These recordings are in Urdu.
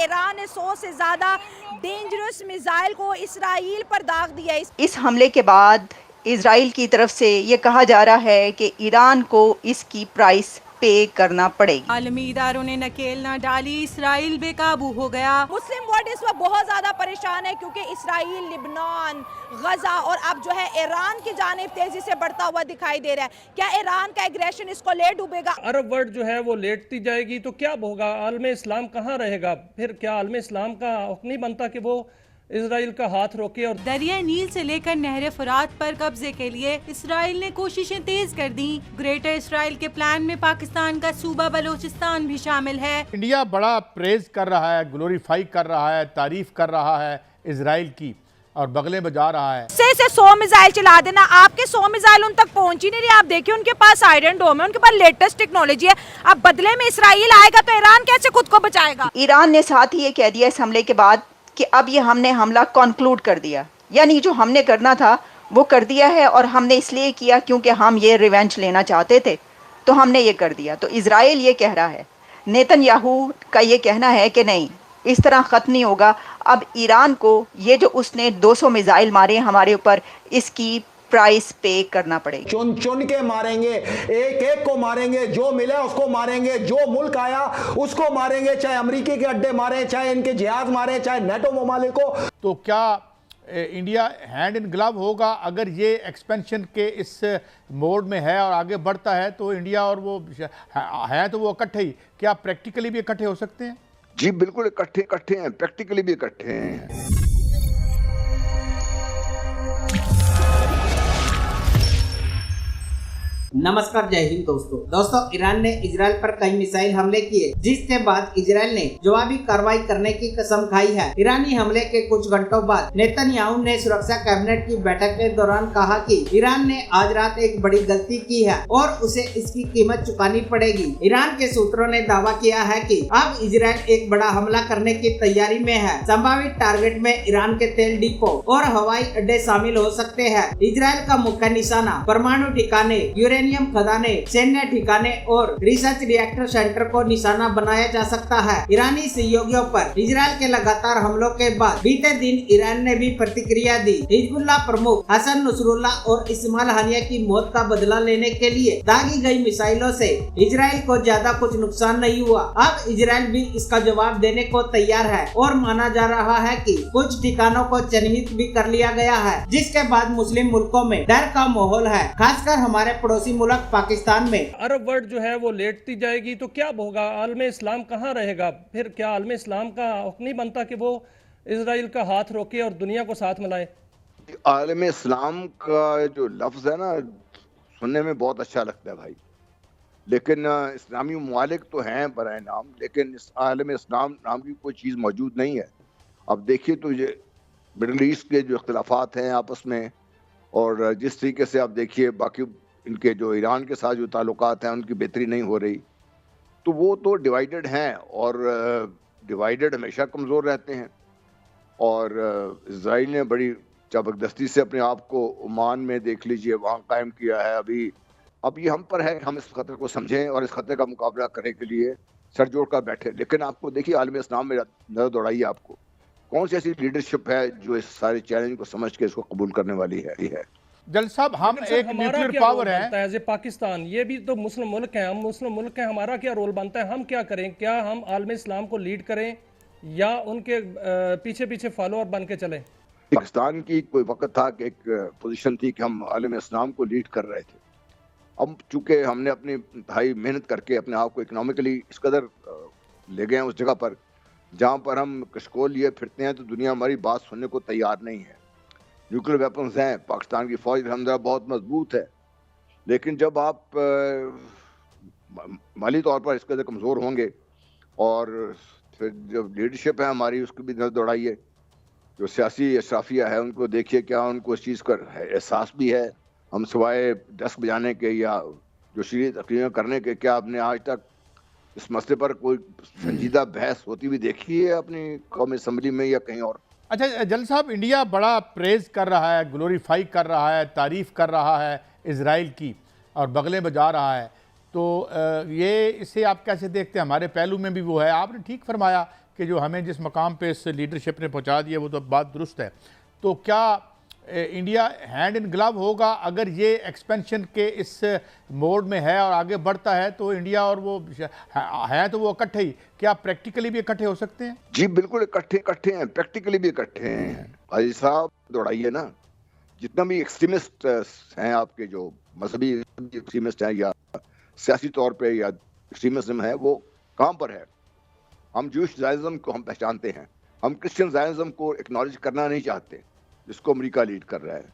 ایران نے 100 سے زیادہ ڈینجرس میزائل کو اسرائیل پر داغ دیا ہے۔ اس حملے کے بعد اسرائیل کی طرف سے یہ کہا جا رہا ہے کہ ایران کو اس کی پرائس پے کرنا پڑے گی۔ عالمی اداروں نے نکیل نہ ڈالی، اسرائیل بے قابو ہو گیا۔ مسلم ورلڈ اس وقت بہت زیادہ پریشان ہے کیونکہ اسرائیل، لبنان، غزہ اور اب جو ہے ایران کی جانب تیزی سے بڑھتا ہوا دکھائی دے رہا ہے۔ کیا ایران کا ایگریشن اس کو لے ڈوبے گا؟ عرب ورلڈ جو ہے وہ لیٹتی جائے گی تو کیا ہوگا؟ عالم اسلام کہاں رہے گا؟ پھر کیا عالم اسلام کا حق نہیں بنتا کہ وہ اسرائیل کا ہاتھ روکے؟ اور دریائے نیل سے لے کر نہر فرات پر قبضے کے لیے اسرائیل نے کوششیں تیز کر دیں۔ گریٹر اسرائیل کے پلان میں پاکستان کا صوبہ بلوچستان بھی شامل ہے۔ انڈیا بڑا پریز کر رہا ہے، گلوریفائی کر رہا ہے، تعریف کر رہا ہے اسرائیل کی اور بغلیں بجا رہا ہے۔ سے 100 میزائل چلا دینا، آپ کے 100 میزائل ان تک پہنچ ہی نہیں رہے۔ آپ دیکھیں ان کے پاس آئرن ڈوم ہے، ان کے پاس لیٹسٹ ٹیکنالوجی ہے۔ اب بدلے میں اسرائیل آئے گا تو ایران کیسے خود کو بچائے گا؟ ایران نے ساتھ ہی یہ کہہ دیا اس حملے کے بعد کہ اب یہ ہم نے حملہ کنکلوڈ کر دیا، یعنی جو ہم نے کرنا تھا وہ کر دیا ہے، اور ہم نے اس لیے کیا کیونکہ ہم یہ ریونج لینا چاہتے تھے تو ہم نے یہ کر دیا۔ تو اسرائیل یہ کہہ رہا ہے، نیتن یاہو کا یہ کہنا ہے کہ نہیں، اس طرح ختم نہیں ہوگا۔ اب ایران کو یہ جو اس نے 200 میزائل مارے ہمارے اوپر، اس کی پرائس پے کرنا پڑے گی۔ چن چن کے ماریں گے، ایک ایک کو ماریں گے، جو ملے اس کو ماریں گے، جو ملک آیا اس کو ماریں گے، چاہے امریکی کے اڈے ماریں، چاہے ان کے جہاز ماریں، چاہے نیٹو ممالک کو۔ تو کیا انڈیا ہینڈ ان گلو ہوگا اگر یہ ایکسپینشن کے اس موڈ میں ہے اور آگے بڑھتا ہے؟ تو انڈیا اور وہ ہیں تو وہ اکٹھے ہی، کیا پریکٹیکلی بھی اکٹھے ہو سکتے ہیں؟ جی بالکل اکٹھے ہیں، پریکٹیکلی بھی اکٹھے ہیں۔ نمسکار، جے ہند دوستو، ایران نے اسرائیل پر کئی میزائل حملے کیے، جس کے بعد اسرائیل نے جوابی کارروائی کرنے کی قسم کھائی ہے۔ ایرانی حملے کے کچھ گھنٹوں بعد نیتن یاہو نے سرکشا کابینٹ کی بیٹھک کے دوران کہا کہ ایران نے آج رات ایک بڑی غلطی کی ہے اور اسے اس کی قیمت چکانی پڑے گی۔ ایران کے سوتروں نے دعویٰ کیا ہے کہ اب اسرائیل ایک بڑا حملہ کرنے کی تیاری میں ہے۔ سمبھاوت ٹارگٹ میں ایران کے تیل ڈپو اور ہوائی اڈے شامل ہو سکتے ہیں۔ اسرائیل کا مکہ نشانہ پرمانو ٹھکانے، یورینیم خزانے، سینیہ ٹھکانے اور ریسرچ ری ایکٹر سینٹر کو نشانہ بنایا جا سکتا ہے۔ ایرانی سہیوگیوں پر اسرائیل کے لگاتار حملوں کے بعد بیتے دن ایران نے بھی پرتکریا دی۔ حزب اللہ پرمکھ حسن نصر اللہ اور اسماعیل ہانیہ کی موت کا بدلہ لینے کے لیے داغی گئی میزائلوں سے اسرائیل کو زیادہ کچھ نقصان نہیں ہوا۔ اب اسرائیل بھی اس کا جواب دینے کو تیار ہے اور مانا جا رہا ہے کہ کچھ ٹھکانوں کو چنہت بھی کر لیا گیا ہے، جس کے بعد مسلم ملکوں میں ڈر کا ماحول ہے، خاص کر ہمارے پڑوسی ملک پاکستان میں۔ عرب ورلڈ جو ہے وہ لیٹتی جائے گی تو کیا ہوگا؟ عالم اسلام کہاں رہے گا؟ پھر کیا عالم اسلام کا حق نہیں بنتا کہ وہ اسرائیل کا ہاتھ روکے اور دنیا کو ساتھ ملائے؟ عالم اسلام کا جو لفظ ہے نا، سننے میں بہت اچھا لگتا ہے بھائی، لیکن اسلامی ممالک تو ہیں برائے نام، لیکن اس عالم اسلام نام کی کوئی چیز موجود نہیں ہے۔ اب دیکھیے تو یہ مڈل ایسٹ کے جو اختلافات ہیں آپس میں، اور جس طریقے سے آپ دیکھیے باقی ان کے جو ایران کے ساتھ جو تعلقات ہیں ان کی بہتری نہیں ہو رہی، تو وہ تو ڈیوائیڈڈ ہیں، اور ڈیوائیڈڈ ہمیشہ کمزور رہتے ہیں۔ اور اسرائیل نے بڑی زبردستی سے اپنے آپ کو عمان میں دیکھ لیجئے وہاں قائم کیا ہے۔ اب یہ ہم پر ہے کہ ہم اس خطرے کو سمجھیں اور اس خطرے کا مقابلہ کرنے کے لیے سر جوڑ کر بیٹھے۔ لیکن آپ کو دیکھیے عالم اسلام میں نظر دوڑائیے، آپ کو کون سی ایسی لیڈرشپ ہے جو اس سارے چیلنج کو سمجھ کے اس کو قبول کرنے والی ہے؟ جل صاحب، ہم ایک نیوکلیئر پاور ہیں ایز اے پاکستان، یہ بھی تو مسلم ملک ہیں، ہم مسلم ملک ہیں، ہمارا کیا رول بنتا ہے؟ ہم کیا کریں؟ کیا ہم عالم اسلام کو لیڈ کریں یا ان کے پیچھے پیچھے فالوور بن کے چلیں؟ پاکستان کی کوئی وقت تھا کہ ایک پوزیشن تھی کہ ہم عالم اسلام کو لیڈ کر رہے تھے۔ اب چونکہ ہم نے اپنی انتہائی محنت کر کے اپنے آپ کو اکنامکلی اس قدر لے گئے ہیں اس جگہ پر جہاں پر ہم کشکول لیے پھرتے ہیں، تو دنیا ہماری بات سننے کو تیار نہیں ہے۔ نیوکلیر ویپنز ہیں، پاکستان کی فوج الحمدللہ بہت مضبوط ہے، لیکن جب آپ مالی طور پر اس قدر کمزور ہوں گے، اور پھر جب لیڈرشپ ہے ہماری اس کو بھی نظر دوڑائیے، جو سیاسی اشرافیہ ہے ان کو دیکھیے، کیا ان کو اس چیز کا احساس بھی ہے؟ ہم سوائے ڈسک بجانے کے یا جو شریعت تقریریں کرنے کے، کیا آپ نے آج تک اس مسئلے پر کوئی سنجیدہ بحث ہوتی ہوئی دیکھی ہے اپنی قومی اسمبلی میں یا کہیں اور؟ اچھا جل صاحب، انڈیا بڑا پریز کر رہا ہے، گلوریفائی کر رہا ہے، تعریف کر رہا ہے اسرائیل کی اور بغلیں بجا رہا ہے، تو یہ اسے آپ کیسے دیکھتے ہیں؟ ہمارے پہلو میں بھی وہ ہے۔ آپ نے ٹھیک فرمایا کہ کہ جو ہمیں جس مقام پہ اس لیڈرشپ نے پہنچا دیا وہ تو بات درست ہے. تو کیا انڈیا ہینڈ ان گلو ہوگا اگر یہ ایکسپینشن کے اس موڈ میں ہے اور آگے بڑھتا ہے تو انڈیا اور وہ ہیں تو وہ اکٹھے ہی, کیا پریکٹیکلی بھی اکٹھے ہو سکتے ہیں؟ جی بالکل اکٹھے ہیں, پریکٹیکلی بھی اکٹھے ہیں. حاجی صاحب دوڑائیے نا, جتنا بھی ایکسٹریمسٹ ہیں آپ کے, جو مذہبی ایکسٹریمسٹ ہیں یا سیاسی طور پہ یا ایکسٹریمزم ہے, وہ کہاں پر ہے؟ ہم جوش زائنزم کو ہم پہچانتے ہیں, ہم کرسچن زائنزم کو اکنالج کرنا نہیں چاہتے جس کو امریکہ لیڈ کر رہا ہے.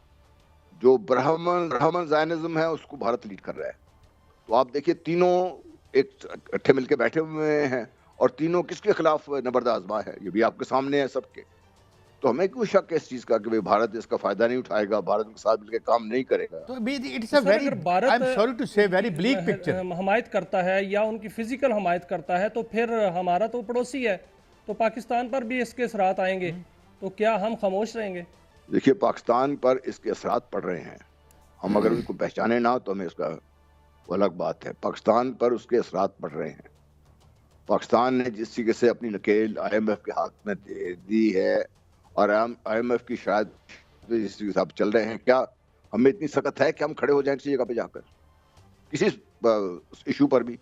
جو برہمن زائنزم ہے اس کو بھارت لیڈ کر رہا ہے. تو آپ دیکھیے تینوں ایک اکٹھے مل کے بیٹھے ہوئے ہیں, اور تینوں کس کے خلاف نبرد آزما ہے, یہ بھی آپ کے سامنے ہے سب کے. تو ہمیں کیوں شک ہے اس چیز کا کہ بھارت اس کا فائدہ نہیں اٹھائے گا, بھارت کے ساتھ مل کے کام نہیں کرے گا؟ تو اگر بھارت حمایت کرتا ہے یا ان کی فزیکل حمایت کرتا ہے تو پھر ہمارا تو پڑوسی ہے, تو پاکستان پر بھی اس کے اثرات آئیں گے, تو کیا ہم خاموش رہیں گے؟ دیکھیے پاکستان پر اس کے اثرات پڑ رہے ہیں, ہم اگر ان کو پہچانے نہ تو ہمیں اس کا وہ الگ بات ہے. پاکستان پر اس کے اثرات پڑ رہے ہیں. پاکستان نے جس طریقے سے اپنی نکیل آئی ایم ایف کے ہاتھ میں دے دی ہے, اور آئی ایم ایف کی شاید جس طریقے سے آپ چل رہے ہیں, کیا ہمیں اتنی سخت ہے کہ ہم کھڑے ہو جائیں کسی جگہ پہ جا کر, کسی ایشو پر بھی,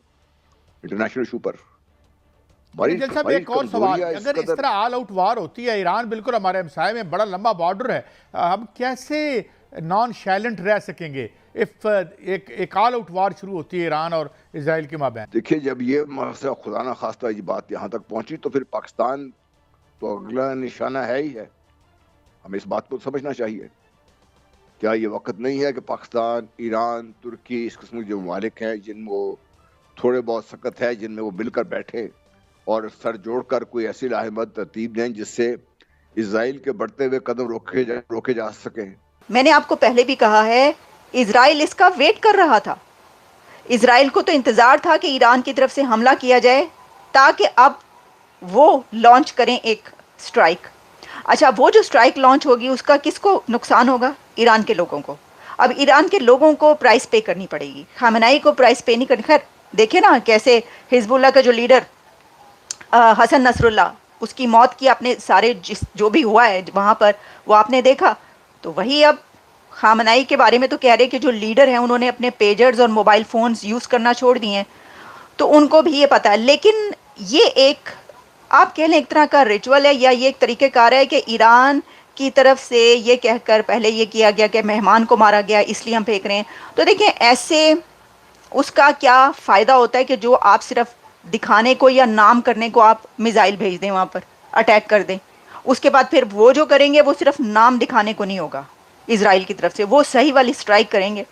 انٹرنیشنل ایشو پر؟ ایک اور سوال, اگر اس طرح آل آؤٹ وار ہوتی ہے, ایران بالکل ہمارے ہمسائے میں بڑا لمبا بارڈر ہے, ہم کیسے نان شائلنٹ رہ سکیں گے if ایک آل آؤٹ وار شروع ہوتی ہے ایران اور اسرائیل کے مابین؟ دیکھیے جب یہ مسئلہ خدا نہ خواستہ یہ بات یہاں تک پہنچی تو پھر پاکستان تو اگلا نشانہ ہے ہی ہے. ہمیں اس بات کو سمجھنا چاہیے. کیا یہ وقت نہیں ہے کہ پاکستان, ایران, ترکی, اس قسم کے جو ممالک ہیں جن میں وہ تھوڑے بہت سخت ہے, جن میں وہ مل کر بیٹھے اور سر جوڑ کر کوئی ایسی لاہمت ترتیب دیں جس سے اسرائیل کے بڑھتے ہوئے قدم روکے جا سکیں؟ میں نے آپ کو پہلے بھی کہا ہے, اسرائیل اس کا ویٹ کر رہا تھا. اسرائیل کو تو انتظار تھا کہ ایران کی طرف سے حملہ کیا جائے تاکہ اب وہ لانچ کریں ایک سٹرائک. اچھا, وہ جو سٹرائک لانچ ہوگی اس کا کس کو نقصان ہوگا؟ ایران کے لوگوں کو. اب ایران کے لوگوں کو پرائس پے کرنی پڑے گی, خامنائی کو پرائس پے نہیں کرنی. خیر دیکھیں نا کیسے حزب اللہ کا جو لیڈر حسن نصر اللہ, اس کی موت کی آپ نے سارے جو بھی ہوا ہے وہاں پر وہ آپ نے دیکھا. تو وہی اب خامنائی کے بارے میں تو کہہ رہے کہ جو لیڈر ہیں انہوں نے اپنے پیجرز اور موبائل فونز یوز کرنا چھوڑ دیے ہیں, تو ان کو بھی یہ پتہ ہے. لیکن یہ ایک آپ کہہ لیں ایک طرح کا ریچول ہے, یا یہ ایک طریقہ کار ہے کہ ایران کی طرف سے یہ کہہ کر پہلے یہ کیا گیا کہ مہمان کو مارا گیا اس لیے ہم پھینک رہے ہیں. تو دیکھیں ایسے اس کا کیا فائدہ ہوتا ہے کہ جو آپ صرف دکھانے کو یا نام کرنے کو آپ میزائل بھیج دیں, وہاں پر اٹیک کر دیں, اس کے بعد پھر وہ جو کریں گے وہ صرف نام دکھانے کو نہیں ہوگا اسرائیل کی طرف سے, وہ صحیح والی سٹرائک کریں گے.